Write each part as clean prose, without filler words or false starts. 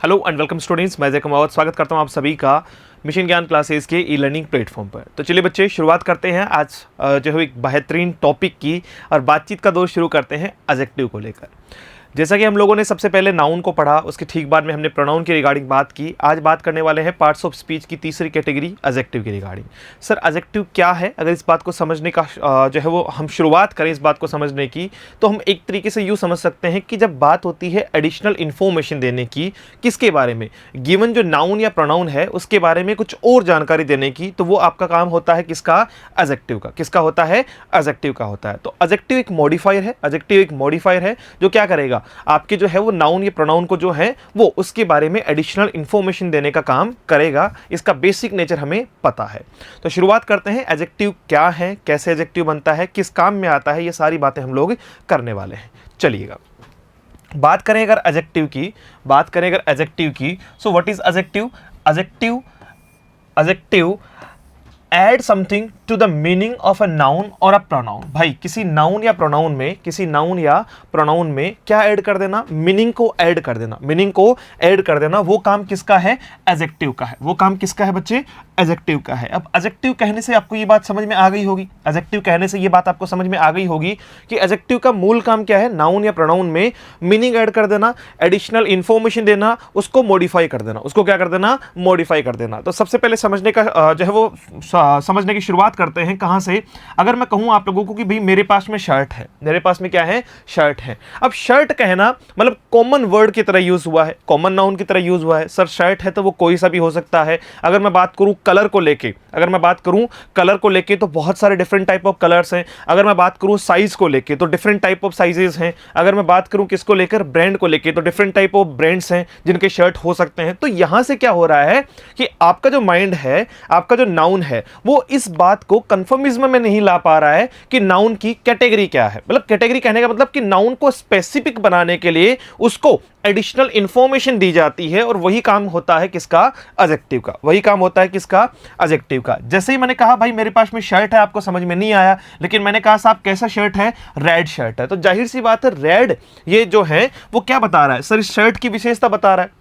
Hello and welcome students, मैं जय कमावत स्वागत करता हूं आप सभी का मिशन ज्ञान क्लासेस के ई लर्निंग प्लेटफॉर्म पर। तो चलिए बच्चे, शुरुआत करते हैं आज जो है एक बेहतरीन टॉपिक की और बातचीत का दौर शुरू करते हैं एडजेक्टिव को लेकर। जैसा कि हम लोगों ने सबसे पहले नाउन को पढ़ा, उसके ठीक बाद में हमने प्रोनाउन के रिगार्डिंग बात की। आज बात करने वाले हैं पार्ट्स ऑफ स्पीच की तीसरी कैटेगरी एडजेक्टिव के रिगार्डिंग। सर एडजेक्टिव क्या है? अगर इस बात को समझने का जो है वो हम शुरुआत करें इस बात को समझने की, तो हम एक तरीके से यूँ समझ सकते हैं कि जब बात होती है एडिशनल इन्फॉर्मेशन देने की, किसके बारे में, गिवन जो नाउन या प्रोनाउन है उसके बारे में कुछ और जानकारी देने की, तो वो आपका काम होता है किसका? एडजेक्टिव का। किसका होता है? एडजेक्टिव का होता है। तो एडजेक्टिव एक मॉडिफायर है, एडजेक्टिव एक मॉडिफायर है जो क्या करेगा, आपके जो है वो नाउन या प्रोनाउन को जो है वो उसके बारे में एडिशनल इंफॉर्मेशन देने का काम करेगा। इसका बेसिक नेचर हमें पता है। तो शुरुआत करते हैं, एडजेक्टिव क्या है, कैसे एडजेक्टिव बनता है, किस काम में आता है, ये सारी बातें हम लोग करने वाले हैं। चलिएगा, बात करें अगर एडजेक्टिव की, so what is adjective? Adjective add something to the meaning of a noun और अ प्रोनाउन। भाई किसी नाउन या प्रोनाउन में क्या ऐड कर देना? मीनिंग को ऐड कर देना। वो काम किसका है? एडजेक्टिव का है। वो काम किसका है बच्चे? एडजेक्टिव का है। अब एडजेक्टिव कहने से आपको ये बात समझ में आ गई होगी, कि एडजेक्टिव का मूल काम क्या है? नाउन या प्रोनाउन में मीनिंग ऐड कर देना, एडिशनल इंफॉर्मेशन देना, उसको मॉडिफाई कर देना। उसको क्या कर देना? मॉडिफाई कर देना। तो सबसे पहले समझने का जो है वो समझने की शुरुआत करते हैं कहां से। अगर मैं कहूं आप लोगों को कि भाई मेरे पास में शर्ट है, क्या है? शर्ट है। अब शर्ट कहना मतलब कॉमन वर्ड की तरह यूज हुआ है, कॉमन नाउन की तरह यूज हुआ है। सर शर्ट है तो वो कोई सा भी हो सकता है। अगर मैं बात करूं कलर को लेके, तो बहुत सारे डिफरेंट टाइप ऑफ कलर्स हैं। अगर मैं बात करूं साइज को लेके, तो डिफरेंट टाइप ऑफ साइजेस हैं। अगर मैं बात करूं किसको लेकर? ब्रांड को लेके, तो डिफरेंट टाइप ऑफ ब्रांड्स हैं जिनके शर्ट हो सकते हैं। तो यहां से क्या हो रहा है कि आपका जो माइंड है, आपका जो नाउन है, वो इस बात को कंफर्मिज्म में नहीं ला पा रहा है कि नाउन की कैटेगरी क्या है। मतलब कैटेगरी कहने का मतलब कि नाउन को स्पेसिफिक बनाने के लिए उसको एडिशनल इंफॉर्मेशन दी जाती है, और वही काम होता है किसका? एडजेक्टिव का। जैसे ही मैंने कहा भाई मेरे पास में शर्ट है, आपको समझ में नहीं आया, लेकिन मैंने कहा साहब कैसा शर्ट है? रेड शर्ट है। तो जाहिर सी बात है रेड ये जो है वो क्या बता रहा है? सर इस शर्ट की विशेषता बता रहा है,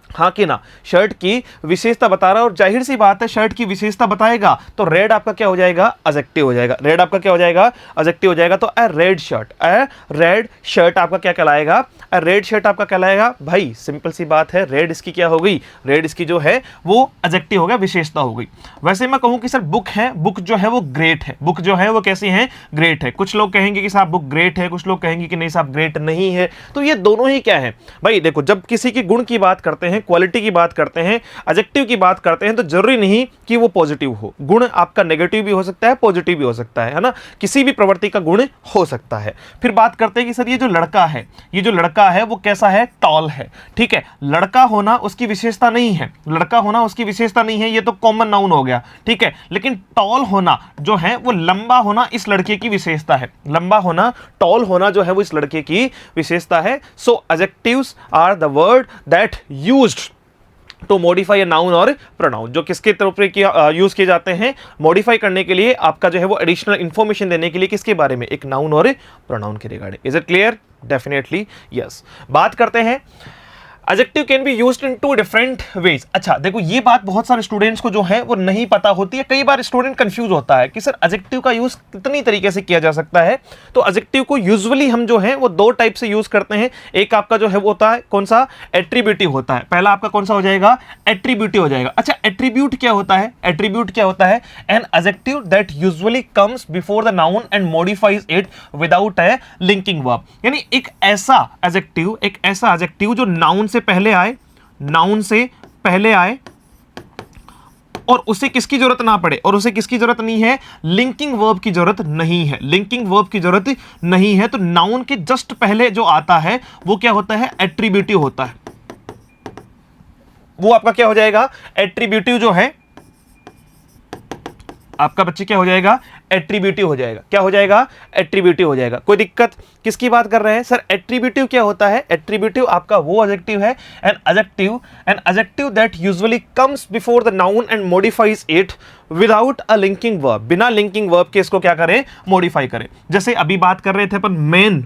हाँ कि ना? शर्ट की विशेषता बता रहा है, और जाहिर सी बात है शर्ट की विशेषता बताएगा तो रेड आपका क्या हो जाएगा? एडजेक्टिव हो जाएगा। तो अ रेड शर्ट आपका क्या कहलाएगा? अ रेड शर्ट आपका कहलाएगा। भाई सिंपल सी बात है, रेड इसकी क्या हो गई? रेड इसकी जो है वो एडजेक्टिव हो गया, विशेषता हो गई। वैसे मैं कहूं कि सर बुक जो है वो ग्रेट है, बुक जो है वो कैसी है? ग्रेट है। कुछ लोग कहेंगे कि साहब बुक ग्रेट है, कुछ लोग कहेंगे कि नहीं साहब ग्रेट नहीं है। तो ये दोनों ही क्या है भाई? देखो, जब किसी के गुण की बात करते हैं, क्वालिटी की बात करते हैं, एडजेक्टिव की बात करते हैं, तो जरूरी नहीं कि वो पॉजिटिव हो। गुण आपका नेगेटिव भी हो सकता है, पॉजिटिव भी हो सकता है ना? किसी भी प्रवृत्ति का गुण हो सकता है। फिर बात करते हैं कि सर ये जो लड़का है वो कैसा है? टॉल है। ठीक है, लड़का होना उसकी विशेषता नहीं है, ये तो कॉमन नाउन हो गया। ठीक है, लेकिन टॉल होना जो है वो लंबा होना इस लड़के की विशेषता है। टॉल होना जो है वो इस लड़के की विशेषता है। So adjectives are the word that used to modify a noun और प्रोनाउन, जो किसके तरफ यूज किए जाते हैं? मॉडिफाई करने के लिए, आपका जो है वो एडिशनल इंफॉर्मेशन देने के लिए। किसके बारे में? एक नाउन और प्रोनाउन के regarding. Is it clear? Definitely yes. बात करते हैं adjective can be used in two different ways. अच्छा देखो, ये बात बहुत सारे स्टूडेंट्स को जो है वो नहीं पता होती है। कई बार स्टूडेंट कंफ्यूज होता है कि सर एडजेक्टिव का यूज कितनी तरीके से किया जा सकता है। तो एडजेक्टिव को यूजुअली हम जो है वो दो टाइप से यूज करते हैं। एक आपका जो है वो होता है कौन सा? एट्रीब्यूटिव होता है। पहला आपका कौन सा हो जाएगा? एट्रीब्यूटिव हो जाएगा। अच्छा, एट्रीब्यूट क्या होता है? An adjective that usually comes before the noun and modifies it without A linking verb. यानी एक ऐसा एडजेक्टिव जो नाउन से पहले आए और उसे किसकी जरूरत ना पड़े, और उसे किसकी जरूरत नहीं है? लिंकिंग वर्ब की जरूरत नहीं है। तो नाउन के जस्ट पहले जो आता है वो क्या होता है? एट्रीब्यूटिव होता है। वो आपका क्या हो जाएगा? एट्रीब्यूटिव जो है आपका बच्चे क्या हो जाएगा? एट्रीब्यूटिव हो जाएगा। क्या हो जाएगा? एट्रीब्यूटिव हो जाएगा। कोई दिक्कत? किसकी बात कर रहे हैं सर? एट्रीब्यूटिव क्या होता है? एट्रीब्यूटिव आपका वो एडजेक्टिव है, an adjective that usually comes before the noun and modifies it without a linking verb. बिना लिंकिंग वर्ब के इसको क्या करें? मॉडिफाई करें। जैसे अभी बात कर रहे थे अपन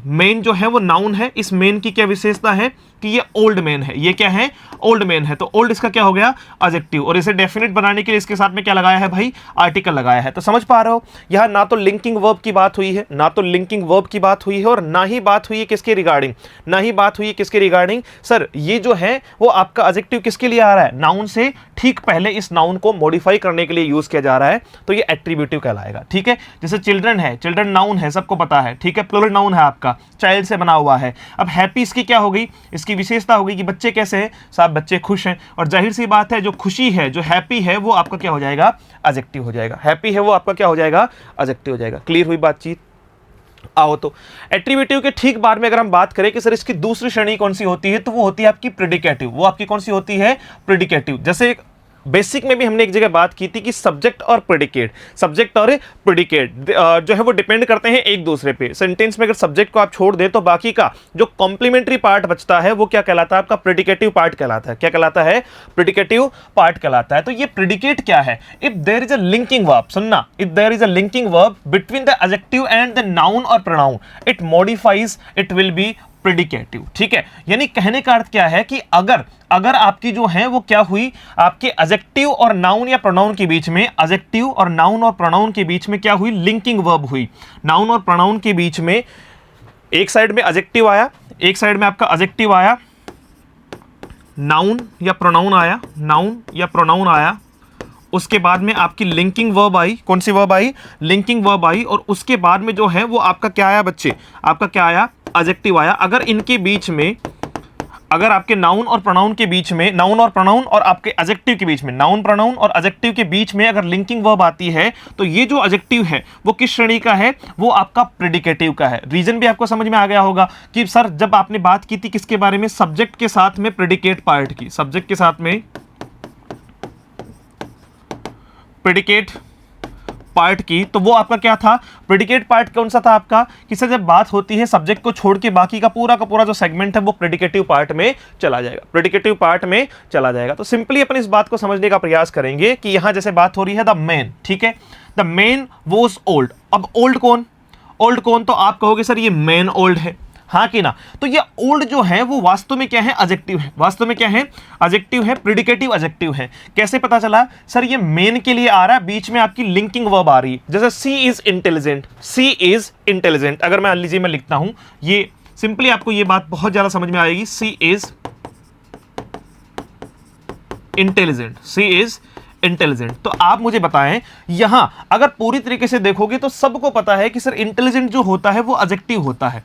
मेन जो है वो नाउन है। इस मेन की क्या विशेषता है कि ये ओल्ड मैन है। ये क्या है? ओल्ड मैन है। तो ओल्ड इसका क्या हो गया? एडजेक्टिव। और इसे डेफिनेट बनाने के लिए इसके साथ में क्या लगाया है भाई? आर्टिकल लगाया है। तो समझ पा रहे हो, यहां ना तो लिंकिंग वर्ब की बात हुई है, ना तो लिंकिंग वर्ब की बात हुई है, और ना ही बात हुई है किसके रिगार्डिंग? ना ही बात हुई है किसके रिगार्डिंग? सर ये जो है वो आपका एडजेक्टिव किसके लिए आ रहा है? नाउन से ठीक पहले इस नाउन को मॉडिफाई करने के लिए यूज किया जा रहा है, तो ये एट्रीब्यूटिव कहलाएगा। ठीक है, जैसे चिल्ड्रन है, चिल्ड्रन नाउन है, सबको पता है। ठीक है, प्लूरल नाउन है आपका, चाइल्ड से बना हुआ है। अब हैप्पी इसकी क्या हो गई? इसकी विशेषता हो गई कि बच्चे कैसे हैं? साहब बच्चे खुश हैं। और जाहिर सी बात है जो खुशी है, जो हैप्पी है, वो आपका क्या हो जाएगा? एडजेक्टिव हो जाएगा। हैप्पी है वो आपका क्या हो जाएगा? एडजेक्टिव हो जाएगा। क्लियर हुई बातचीत? आओ तो एट्रीब्यूटिव के ठीक बाद में अगर हम बात करें कि सर इसकी दूसरी श्रेणी कौन सी होती है, तो वो होती है आपकी प्रेडिकेटिव। वो आपकी कौन सी होती है? प्रेडिकेटिव। जैसे बेसिक में भी हमने एक जगह बात की थी कि सब्जेक्ट और प्रेडिकेट, सब्जेक्ट और प्रेडिकेट जो है वो डिपेंड करते हैं एक दूसरे पे। सेंटेंस में अगर सब्जेक्ट को आप छोड़ दें तो बाकी का जो कॉम्प्लीमेंट्री पार्ट बचता है वो क्या कहलाता है? आपका प्रेडिकेटिव पार्ट कहलाता है। क्या कहलाता है? प्रेडिकेटिव पार्ट कहलाता है। तो ये प्रेडिकेट क्या है? If there is a linking verb, सुनना, if there is a linking verb between the adjective and the noun और pronoun, it modifies, it will be predicative. ठीक है, यानी कहने का अर्थ क्या है कि अगर आपकी जो है वो क्या हुई, आपके एडजेक्टिव और नाउन या प्रोनाउन के बीच में, एडजेक्टिव और नाउन और प्रोनाउन के बीच में क्या हुई? लिंकिंग वर्ब हुई। नाउन और प्रोनाउन के बीच में एक साइड में एडजेक्टिव आया, एक साइड में आपका एडजेक्टिव आया, नाउन या प्रोनाउन आया, नाउन या प्रोनाउन आया, उसके बाद में आपकी लिंकिंग वर्ब आई। कौन सी वर्ब आई? लिंकिंग वर्ब आई। और उसके बाद में जो है वो आपका क्या आया बच्चे? आपका क्या आया? एडजेक्टिव आया। अगर इनके बीच में, अगर आपके नाउन और प्रोनाउन के बीच में, नाउन और प्रोनाउन और आपके एडजेक्टिव के बीच में, नाउन प्रोनाउन और एडजेक्टिव के बीच में अगर लिंकिंग वर्ब आती है, तो ये जो एडजेक्टिव है वो किस श्रेणी का है? वो आपका प्रेडिकेटिव का है। रीजन भी आपको समझ में आ गया होगा कि सर जब आपने बात की थी किसके बारे में? सब्जेक्ट के साथ में प्रेडिकेट पार्ट की, सब्जेक्ट के साथ में प्रेडिकेट पार्ट की, तो वो आपका क्या था? प्रेडिकेट पार्ट कौन सा था आपका? कि सर जब बात होती है सब्जेक्ट को छोड़ के बाकी का पूरा जो सेगमेंट है वो प्रेडिकेटिव पार्ट में चला जाएगा, प्रेडिकेटिव पार्ट में चला जाएगा। तो सिंपली अपन इस बात को समझने का प्रयास करेंगे कि यहां जैसे बात हो रही है द मैन, ठीक है, द मैन वॉज ओल्ड। अब ओल्ड कौन? ओल्ड कौन? तो आप कहोगे सर ये मैन ओल्ड है, हाँ कि ना? तो ये ओल्ड जो है वो वास्तव में क्या है? एडजेक्टिव है। वास्तव में क्या है? एडजेक्टिव है, प्रेडिकेटिव एडजेक्टिव है। कैसे पता चला? सर ये मेन के लिए आ रहा है, बीच में आपकी लिंकिंग वर्ब आ रही है। जैसे she is intelligent, she is intelligent, अगर मैं लीजिए मैं लिखता हूं, ये सिंपली आपको ये बात बहुत ज्यादा समझ में आएगी। She is intelligent, she is intelligent. तो आप मुझे बताएं, यहां अगर पूरी तरीके से देखोगे तो सबको पता है कि सर इंटेलिजेंट जो होता है वो एडजेक्टिव होता है।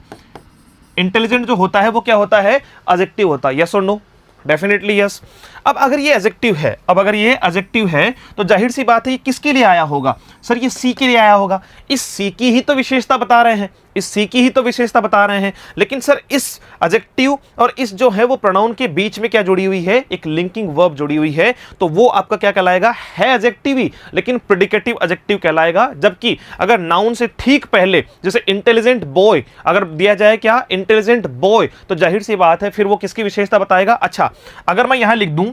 इंटेलिजेंट जो होता है वो क्या होता है? एडजेक्टिव होता है। यस और नो? Definitely yes. अब अगर ये एडजेक्टिव है, अब अगर ये एडजेक्टिव है तो जाहिर सी बात है ये किसके लिए आया होगा? सर ये सी के लिए आया होगा। इस सी की ही तो विशेषता बता रहे हैं, इस सी की ही तो विशेषता बता रहे हैं। लेकिन सर इस एडजेक्टिव और इस जो है वो प्रोनाउन के बीच में क्या जुड़ी हुई है? एक लिंकिंग वर्ब जुड़ी हुई है। तो वो आपका क्या कहलाएगा? है एडजेक्टिव ही, लेकिन प्रेडिकेटिव एडजेक्टिव कहलाएगा। जबकि अगर नाउन से ठीक पहले जैसे इंटेलिजेंट बॉय अगर दिया जाए, क्या? इंटेलिजेंट बॉय, तो जाहिर सी बात है फिर वो किसकी विशेषता बताएगा? अच्छा, अगर मैं यहां लिख दूं,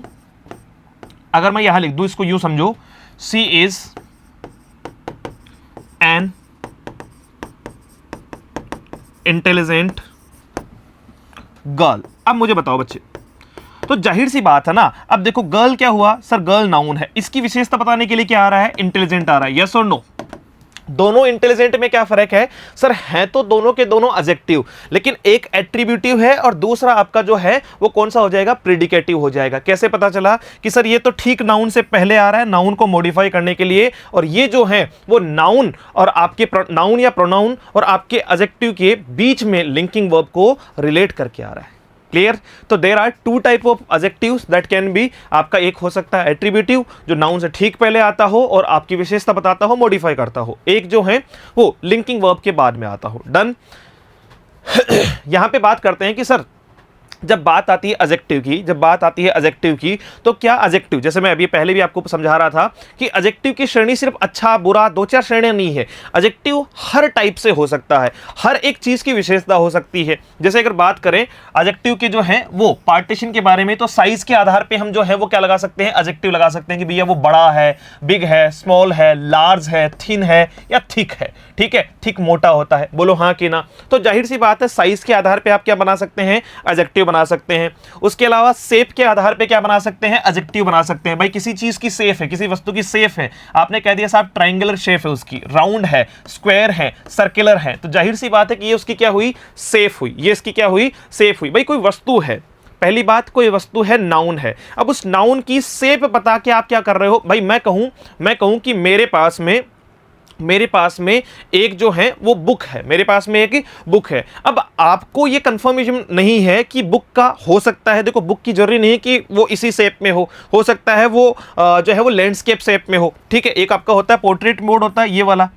अगर मैं यहां लिख दूं, इसको यूं समझो, सी इज एन इंटेलिजेंट गर्ल। अब मुझे बताओ बच्चे, तो जाहिर सी बात है ना, अब देखो गर्ल क्या हुआ? सर गर्ल नाउन है, इसकी विशेषता बताने के लिए क्या आ रहा है? इंटेलिजेंट आ रहा है। यस और नो? दोनों इंटेलिजेंट में क्या फर्क है? सर है तो दोनों के दोनों एडजेक्टिव, लेकिन एक एट्रीब्यूटिव है और दूसरा आपका जो है वो कौन सा हो जाएगा? प्रेडिकेटिव हो जाएगा। कैसे पता चला कि सर ये तो ठीक नाउन से पहले आ रहा है, नाउन को मॉडिफाई करने के लिए, और ये जो है वो नाउन और आपके नाउन या प्रोनाउन और आपके एडजेक्टिव के बीच में लिंकिंग वर्ब को रिलेट करके आ रहा है। क्लियर? तो there are two type of adjectives that can be. आपका एक हो सकता है एट्रीब्यूटिव जो नाउन से ठीक पहले आता हो और आपकी विशेषता बताता हो, मॉडिफाई करता हो। एक जो है वो लिंकिंग वर्ब के बाद में आता हो। डन। यहां पे बात करते हैं कि सर जब बात आती है एडजेक्टिव की, जब बात आती है एडजेक्टिव की, तो क्या एडजेक्टिव, जैसे मैं अभी पहले भी आपको समझा रहा था कि एडजेक्टिव की श्रेणी सिर्फ अच्छा बुरा दो चार श्रेणियां नहीं है। एडजेक्टिव हर टाइप से हो सकता है, हर एक चीज की विशेषता हो सकती है। जैसे अगर बात करें एडजेक्टिव के जो है वो पार्टीशन के बारे में, तो साइज के आधार पे हम जो है वो क्या लगा सकते हैं, एडजेक्टिव लगा सकते हैं कि भैया वो बड़ा है, बिग है, स्मॉल है, लार्ज है, थिन है या थिक है। ठीक है, थिक मोटा होता है, बोलो हाँ कि ना। तो जाहिर सी बात है साइज के आधार पे आप क्या बना सकते हैं, एडजेक्टिव बना सकते हैं। उसके अलावा शेप के आधार पे क्या बना सकते हैं, एडजेक्टिव बना सकते हैं। भाई किसी चीज की शेप है, किसी वस्तु की शेप है, आपने कह दिया साहब ट्रायंगुलर शेप है, उसकी राउंड है, स्क्वायर है, सर्कुलर है, तो जाहिर सी बात है कि ये उसकी क्या हुई, शेप हुई, ये इसकी क्या हुई, शेप हुई। भाई कोई वस्तु है, पहली बात कोई वस्तु है, नाउन है। अब उस नाउन की शेप बता के आप क्या कर रहे हो। भाई मैं कहूं कि मेरे पास में एक जो है वो बुक है, मेरे पास में एक बुक है। अब आपको ये कंफर्मेशन नहीं है कि बुक का हो सकता है, देखो बुक की जरूरी नहीं कि वो इसी शेप में हो सकता है वो जो है वो लैंडस्केप शेप में हो। ठीक है, एक आपका होता है पोर्ट्रेट मोड, होता है ये वाला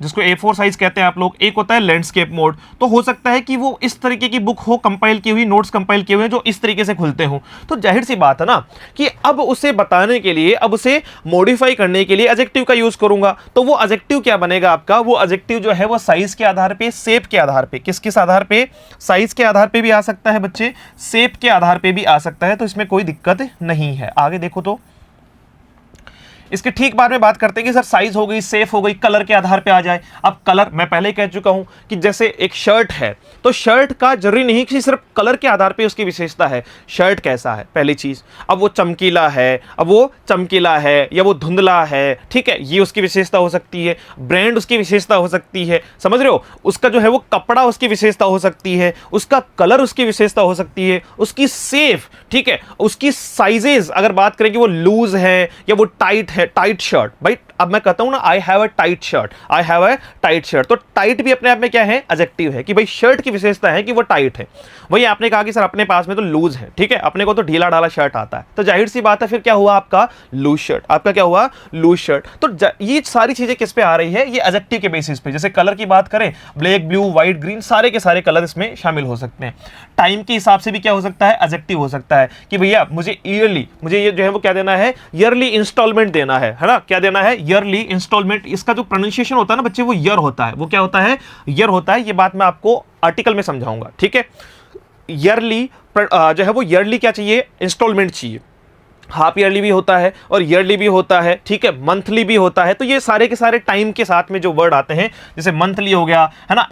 जिसको A4 साइज कहते हैं आप लोग, एक होता है लैंडस्केप मोड। तो हो सकता है कि वो इस तरीके की बुक हो, कंपाइल की हुई, नोट्स कंपाइल किए हुए जो इस तरीके से खुलते हो। तो जाहिर सी बात है ना कि अब उसे बताने के लिए, अब उसे मॉडिफाई करने के लिए एडजेक्टिव का यूज करूंगा। तो वो एडजेक्टिव क्या बनेगा आपका, वो एडजेक्टिव जो है वो साइज के आधार पे, शेप के आधार पे, किस आधार पे, साइज के आधार पे भी आ सकता है बच्चे, शेप के आधार पे भी आ सकता है। तो इसमें कोई दिक्कत नहीं है। आगे देखो, तो इसके ठीक बाद में बात करते हैं कि सर साइज हो गई, शेप हो गई, कलर के आधार पे आ जाए। अब कलर मैं पहले ही कह चुका हूं कि जैसे एक शर्ट है, तो शर्ट का जरूरी नहीं कि सिर्फ कलर के आधार पे उसकी विशेषता है, शर्ट कैसा है पहली चीज। अब वो चमकीला है, या वो धुंधला है, ठीक है, ये उसकी विशेषता हो सकती है। ब्रांड उसकी विशेषता हो सकती है, समझ रहे हो, उसका जो है वो कपड़ा उसकी विशेषता हो सकती है, उसका कलर उसकी विशेषता हो सकती है, उसकी शेप, ठीक है, उसकी साइजेस अगर बात करें कि वो लूज है या वो टाइट है, टाइट शर्ट। भाई अब मैं कहता हूं ना I have a tight shirt, तो टाइट भी अपने आप में क्या है, एडजेक्टिव है कि भाई शर्ट की विशेषता है कि वो टाइट है। वही आपने कहा कि सर अपने पास में तो लूज है, ठीक है, अपने को तो ढीला ढाला शर्ट आता है, तो जाहिर सी बात है फिर क्या हुआ आपका, लूज शर्ट। आपका क्या हुआ, लूज शर्ट। तो ये सारी चीजें किस पे आ रही है, ये एडजेक्टिव के बेसिस पे। जैसे कलर की बात करें, ब्लैक, ब्लू, व्हाइट, ग्रीन, सारे के सारे कलर इसमें शामिल हो सकते हैं। टाइम के हिसाब से भी क्या हो सकता है, एडजेक्टिव हो सकता है कि भैया मुझे ईयरली, मुझे ये जो है वो क्या देना है, ईयरली इंस्टॉलमेंट देना है ना, क्या देना है, ईयरली इंस्टॉलमेंट। इसका जो प्रोनाउंसिएशन होता है ना बच्चे, वो ईयर होता है, वो क्या होता है, ईयर होता है। ये बात मैं आपको आर्टिकल में समझाऊंगा, ठीक है। ईयरली जो है वो ईयरली क्या चाहिए, इंस्टॉलमेंट चाहिए। हाफ ईयरली भी होता है और ईयरली भी होता है, ठीक है, मंथली भी होता है। तो ये सारे के सारे टाइम के साथ में जो वर्ड आते हैं, जैसे मंथली हो गया है ना,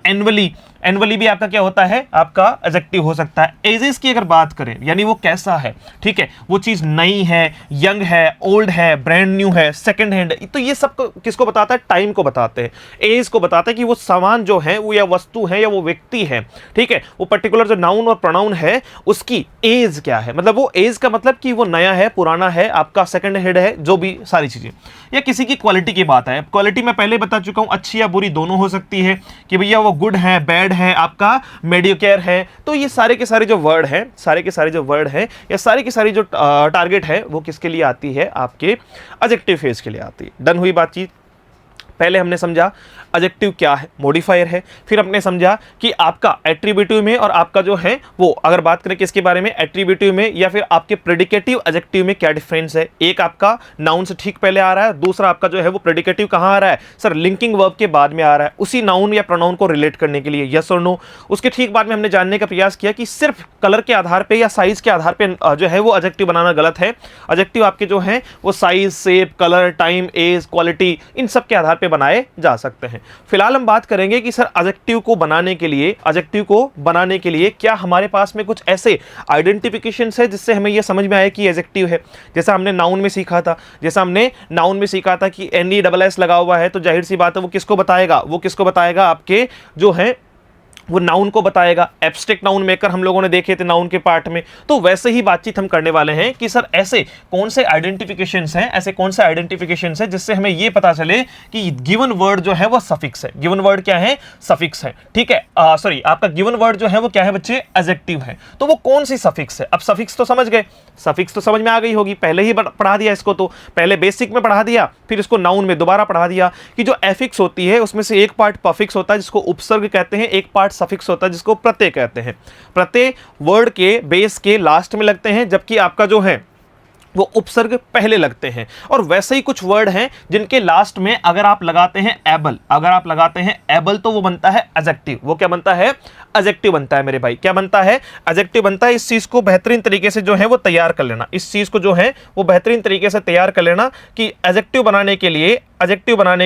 एनुअली भी आपका क्या होता है, आपका एडजेक्टिव हो सकता है। एजेस की अगर बात करें, यानी वो कैसा है, ठीक है, वो चीज नई है, यंग है, ओल्ड है, ब्रांड न्यू है, सेकंड हैंड, तो ये सब किसको बताता है, टाइम को बताते हैं, एज को बताता है कि वो सामान जो है वो या वस्तु है या वो व्यक्ति है, ठीक है, वो पर्टिकुलर जो नाउन और प्रोनाउन है उसकी एज क्या है, मतलब वो एज का मतलब कि वो नया है, पुराना है, आपका सेकंड हैंड है, जो भी सारी चीजें। या किसी की क्वालिटी की बात है, क्वालिटी मैं पहले बता चुका हूं, अच्छी या बुरी दोनों हो सकती है कि भैया वो गुड है, बैड है, आपका मेडियोकेयर है। तो ये सारे के सारे जो वर्ड है, या सारी की सारी जो टारगेट है वो किसके लिए आती है, आपके एडजेक्टिव फेज के लिए आती है। डन हुई बातचीत। पहले हमने समझा एडजेक्टिव क्या है, मॉडिफायर है। फिर हमने समझा कि आपका एट्रीब्यूटिव में और आपका जो है वो, अगर बात करें किसके बारे में, एट्रीब्यूटिव में या फिर आपके प्रेडिकेटिव एडजेक्टिव में क्या डिफरेंस है। एक आपका नाउन से ठीक पहले आ रहा है, दूसरा आपका जो है वो प्रेडिकेटिव कहाँ आ रहा है, सर लिंकिंग वर्ब के बाद में आ रहा है, उसी नाउन या प्रोनाउन को रिलेट करने के लिए, यस और नो। उसके ठीक बाद में हमने जानने का प्रयास किया कि सिर्फ कलर के आधार पर या साइज के आधार पर जो है वो एडजेक्टिव बनाना गलत है। एडजेक्टिव आपके जो है वो size, shape, colour, time, age, quality, इन सब के आधार पर बनाए जा सकते हैं। फिलहाल हम बात करेंगे कि सर एडजेक्टिव को बनाने के लिए क्या हमारे पास में कुछ ऐसे आइडेंटिफिकेशंस है जिससे हमें यह समझ में आए कि एडजेक्टिव है। जैसा हमने नाउन में सीखा था, कि NESS लगा हुआ है, तो जाहिर सी बात है वो किसको बताएगा, आपके जो है वो नाउन को बताएगा। एब्स्ट्रैक्ट नाउन मेकर हम लोगों ने देखे थे नाउन के पार्ट में। तो वैसे ही बातचीत हम करने वाले हैं कि सर ऐसे कौन से आइडेंटिफिकेशंस हैं जिससे हमें ये पता चले कि गिवन वर्ड जो है वो सफिक्स है। गिवन वर्ड क्या है, सफिक्स है, ठीक है। आपका गिवन वर्ड जो है वो क्या है बच्चे, एडजेक्टिव है। तो वो कौन सी सफिक्स है। अब सफिक्स तो समझ गए, सफिक्स तो समझ में आ गई होगी, पहले ही पढ़ा दिया इसको, तो पहले बेसिक में पढ़ा दिया, फिर इसको नाउन में दोबारा पढ़ा दिया कि जो एफिक्स होती है उसमें से एक पार्ट पफिक्स होता है जिसको उपसर्ग कहते हैं, एक पार्ट सफिक्स होता है जिसको प्रत्यय कहते हैं। प्रत्यय वर्ड के बेस के लास्ट में लगते हैं, जबकि आपका जो है वो उपसर्ग पहले लगते हैं। और वैसे ही कुछ वर्ड हैं जिनके लास्ट में अगर आप लगाते हैं एबल, अगर आप लगाते हैं एबल, तो वो बनता है एडजेक्टिव। वो क्या बनता है? एडजेक्टिव बनता है मेरे भाई। क्या बनता है? एडजेक्टिव बनता है। इस चीज को बेहतरीन तरीके से जो है वो तैयार कर लेना, इस चीज को जो है वो बेहतरीन तरीके से तैयार कर लेना कि एडजेक्टिव बनाने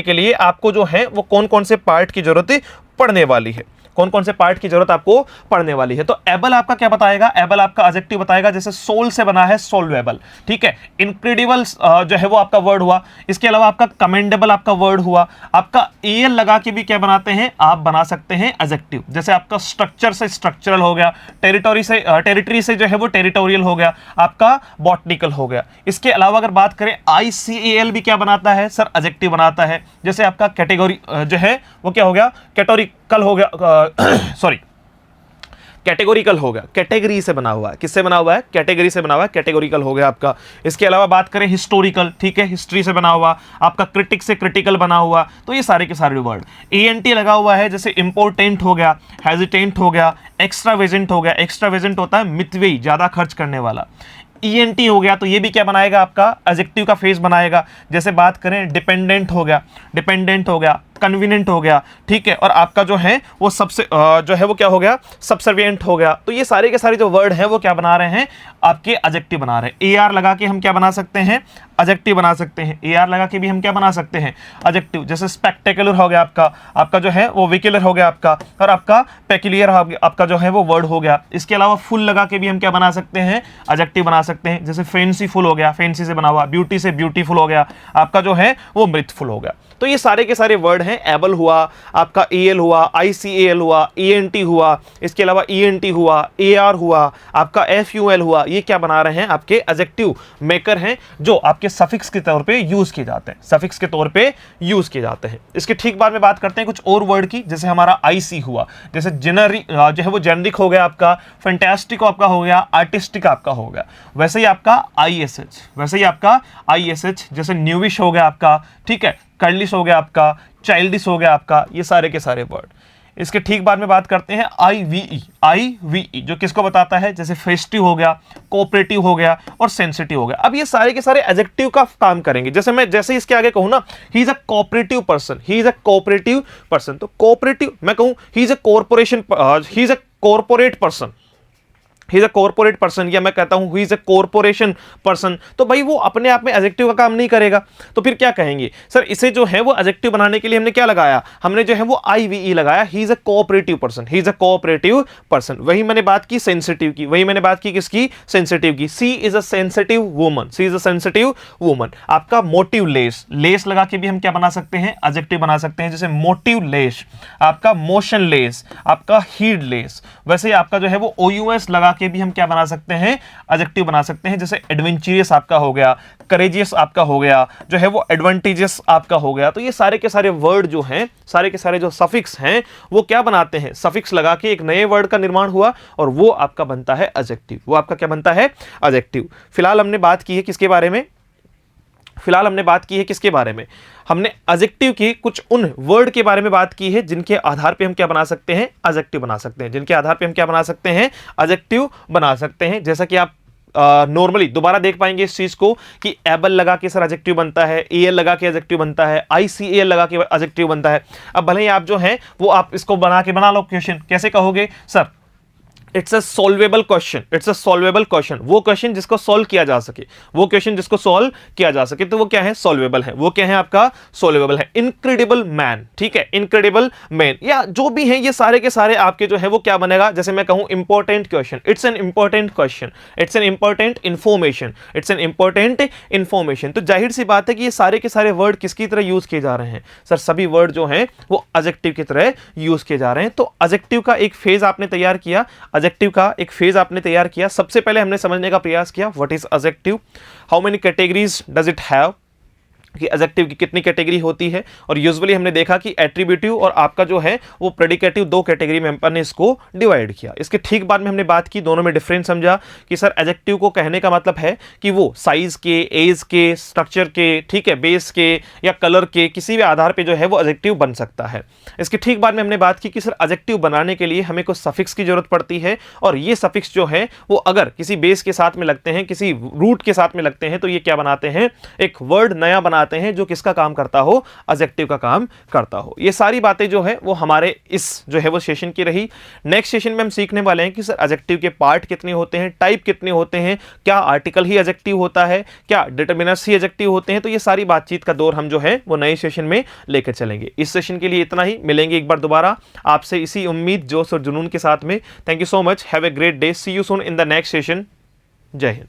के लिए आपको जो है वो कौन कौन से पार्ट की जरूरत पड़ने वाली है, कौन कौन से पार्ट की जरूरत आपको पड़ने वाली है। तो एबल आपका क्या बताएगा? एबल आपका एडजेक्टिव बताएगा। जैसे सोल से बना है सोल्वेबल, ठीक है। इनक्रेडिबल जो है वो आपका वर्ड हुआ। इसके अलावा आपका कमेंडेबल आपका वर्ड हुआ। आपका एल लगा के भी क्या बनाते हैं? आप बना सकते हैं एडजेक्टिव। जैसे आपका स्ट्रक्चर से स्ट्रक्चरल हो गया, टेरिटरी से जो है वो टेरिटोरियल हो गया, आपका बॉटनिकल हो गया। इसके अलावा अगर बात करें ICAL भी क्या बनाता है? सर एडजेक्टिव बनाता है। जैसे आपका कैटेगरी जो है वो क्या हो गया? कैटेगोरिकल हो गया, सॉरी कैटेगोरिकल हो गया, कैटेगरी से बना हुआ है। किससे बना हुआ है? कैटेगरी से बना हुआ है, कैटेगोरिकल हो गया आपका। इसके अलावा बात करें हिस्टोरिकल, ठीक है, हिस्ट्री से बना हुआ। आपका क्रिटिक से क्रिटिकल बना हुआ। तो ये सारे के सारे वर्ड ENT लगा हुआ है। जैसे इंपोर्टेंट हो गया, हेजिटेंट हो गया, एक्स्ट्रावेजेंट हो गया। एक्स्ट्रावेजेंट होता है मितव्ययी, ज्यादा खर्च करने वाला। ENT हो गया, तो ये भी क्या बनाएगा? आपका एडजेक्टिव का फेस बनाएगा। जैसे बात करें डिपेंडेंट हो गया, कन्वीनियंट हो गया, ठीक है। और आपका जो है वो सबसे जो है वो क्या हो गया? सबसर्विएंट हो गया। तो ये सारे के सारे जो वर्ड हैं वो क्या बना रहे हैं? आपके एडजेक्टिव बना रहे हैं। AR लगा के हम क्या बना सकते हैं? एडजेक्टिव बना सकते हैं। AR लगा के भी हम क्या बना सकते हैं? एडजेक्टिव। जैसे स्पेक्टेकुलर हो गया आपका जो है वो विक्युलर हो गया आपका, और आपका पेक्यूलियर आपका जो है वो वर्ड हो गया। इसके अलावा फुल लगा के भी हम क्या बना सकते हैं? एडजेक्टिव बना सकते हैं। जैसे फैंसीफुल हो गया, फैंसी से बना हुआ। ब्यूटी से ब्यूटीफुल हो गया, आपका जो है वो मृतफुल हो गया। तो ये सारे के सारे वर्ड हैं। एबल हुआ, आपका AL हुआ, ICAL हुआ, ENT हुआ, इसके अलावा ENT हुआ, AR हुआ, आपका FUL हुआ। ये क्या बना रहे हैं? आपके एडजेक्टिव मेकर हैं, जो आपके सफिक्स के तौर पे यूज किए जाते हैं, सफिक्स के तौर पे यूज किए जाते हैं। इसके ठीक बाद में बात करते हैं कुछ और वर्ड की। जैसे हमारा IC हुआ, जैसे जेनरिक जो है वो जेनरिक हो गया आपका, फैंटास्टिक आपका हो गया, आर्टिस्टिक आपका हो गया। वैसे ही आपका ISH, जैसे न्यूविश हो गया आपका, ठीक है, कर्लिश हो गया आपका, चाइल्डिश हो गया आपका। ये सारे के सारे वर्ड। इसके ठीक बाद में बात करते हैं IVE, जो किसको बताता है? जैसे फेस्टिव हो गया, कोऑपरेटिव हो गया, और सेंसिटिव हो गया। अब ये सारे के सारे एडजेक्टिव का काम करेंगे। जैसे इसके आगे कहूं ना, he is a cooperative person, तो कोऑपरेटिव मैं कहूं he is a corporate person, he is a corporate person, या मैं कहता हूं he is a corporation person, तो भाई वो अपने आप में एडजेक्टिव का काम नहीं करेगा। तो फिर क्या कहेंगे? सर इसे जो है वो एडजेक्टिव बनाने के लिए हमने क्या लगाया? हमने जो है वो IVE लगाया। He is a cooperative person, वही मैंने बात की सेंसिटिव की, वही मैंने बात की किसकी? सेंसिटिव की। सी इज अ सेंसिटिव वुमन, आपका मोटिव लेस लगा के भी हम क्या बना सकते हैं? एडजेक्टिव बना सकते हैं। जैसे मोटिव लेस, आपका मोशन लेस, आपका हीड लेस। वैसे आपका जो है वो OUS लगा के भी हम क्या बना सकते हैं? एडजेक्टिव बना सकते हैं। जैसे एडवेंचरियस आपका हो गया, करेजियस आपका हो गया, जो है वो एडवांटेजियस आपका हो गया। तो ये सारे के सारे वर्ड जो हैं, सारे के सारे जो सफिक्स हैं, वो क्या बनाते हैं? सफिक्स लगा के एक नए वर्ड का निर्माण हुआ, और वो आपका बनता है एडजेक्टिव। वो आपका क्या बनता है? एडजेक्टिव। फिलहाल हमने बात की है किसके बारे में? हमने एडजेक्टिव की कुछ उन वर्ड के बारे में बात की है जिनके आधार पे हम क्या बना सकते हैं? एडजेक्टिव बना सकते हैं। एडजेक्टिव बना सकते हैं। जैसा कि आप नॉर्मली दोबारा देख पाएंगे इस चीज को कि एबल लगा के सर एडजेक्टिव बनता है, AL लगा के एडजेक्टिव बनता है, ICAL लगा के एडजेक्टिव बनता है। अब भले ही आप जो है वो आप इसको बना लो क्वेश्चन, कैसे कहोगे? Sir it's a solvable question, वो क्वेश्चन जिसको सॉल्व किया जा सके, तो वो क्या है? सॉल्वेबल है। वो क्या है? आपका सॉल्वेबल है। इनक्रेडिबल मैन, ठीक है, इनक्रेडिबल मैन, या जो भी है ये सारे के सारे आपके जो है वो क्या बनेगा? जैसे मैं कहूं important question, it's an important information. तो जाहिर सी बात है कि ये सारे के सारे वर्ड किसकी तरह यूज किए जा रहे हैं? सर सभी वर्ड जो हैं वो एडजेक्टिव की तरह यूज किए जा रहे हैं। तो एडजेक्टिव का एक फेज आपने तैयार किया, सबसे पहले हमने समझने का प्रयास किया what is adjective, how many categories does it have, कि एडजेक्टिव की कितनी कैटेगरी होती है। और यूजुअली हमने देखा कि एट्रीब्यूटिव और आपका जो है वो प्रेडिकेटिव दो कैटेगरी में अपन ने इसको डिवाइड किया। इसके ठीक बाद में हमने बात की, दोनों में डिफरेंस समझा कि सर एडजेक्टिव को कहने का मतलब है कि वो साइज के, एज के, स्ट्रक्चर के, ठीक है, बेस के या कलर के किसी भी आधार पे जो है वो एडजेक्टिव बन सकता है। इसके ठीक बाद में हमने बात की कि सर एडजेक्टिव बनाने के लिए हमें कुछ सफिक्स की जरूरत पड़ती है, और ये सफिक्स जो है वो अगर किसी बेस के साथ में लगते हैं, किसी रूट के साथ में लगते हैं, तो ये क्या बनाते हैं, एक वर्ड नया बनाते हैं जो किसका काम करता हो, एडजेक्टिव का काम करता हो। ये सारी बातें जो है वो हमारे इस जो है वो सेशन की रही। नेक्स्ट सेशन में हम सीखने वाले हैं कि सर एडजेक्टिव के पार्ट कितने होते हैं, टाइप कितने होते हैं, क्या आर्टिकल ही एडजेक्टिव होता है, क्या डिटरमिनर्स ही एडजेक्टिव होते हैं। तो ये सारी बातचीत का दौर हम जो है वो नए सेशन में लेकर चलेंगे। इस सेशन के लिए इतना ही, मिलेंगे एक बार दोबारा आपसे इसी उम्मीद, जोश और जुनून के साथ में। Thank you so much, have a great day, see you soon in the next session. जय हिंद।